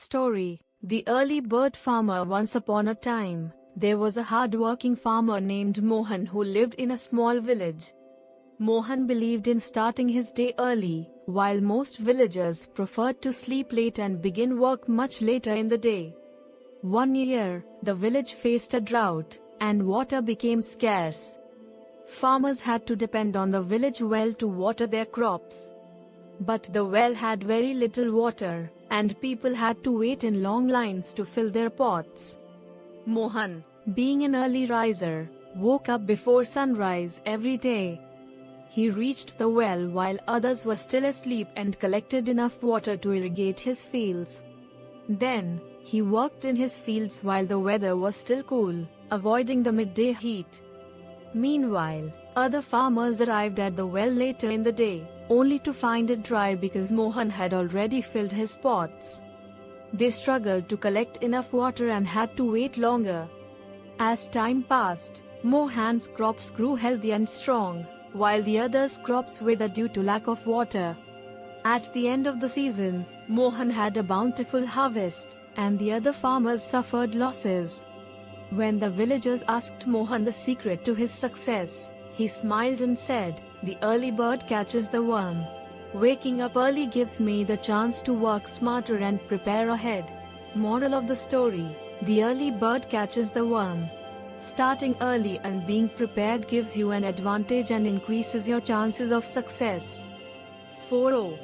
story, The Early Bird Farmer. Once upon a time, there was a hard-working farmer named Mohan who lived in a small village. Mohan believed in starting his day early, while most villagers preferred to sleep late and begin work much later in the day. One year, the village faced a drought, and water became scarce. Farmers had to depend on the village well to water their crops. But the well had very little water, and people had to wait in long lines to fill their pots. Mohan, being an early riser, woke up before sunrise every day. He reached the well while others were still asleep and collected enough water to irrigate his fields. Then, he worked in his fields while the weather was still cool, avoiding the midday heat. Meanwhile, other farmers arrived at the well later in the day, only to find it dry because Mohan had already filled his pots. They struggled to collect enough water and had to wait longer. As time passed, Mohan's crops grew healthy and strong, while the others' crops withered due to lack of water. At the end of the season, Mohan had a bountiful harvest, and the other farmers suffered losses. When the villagers asked Mohan the secret to his success, he smiled and said, "The early bird catches the worm. Waking up early gives me the chance to work smarter and prepare ahead." Moral of the story: the early bird catches the worm. Starting early and being prepared gives you an advantage and increases your chances of success. 4.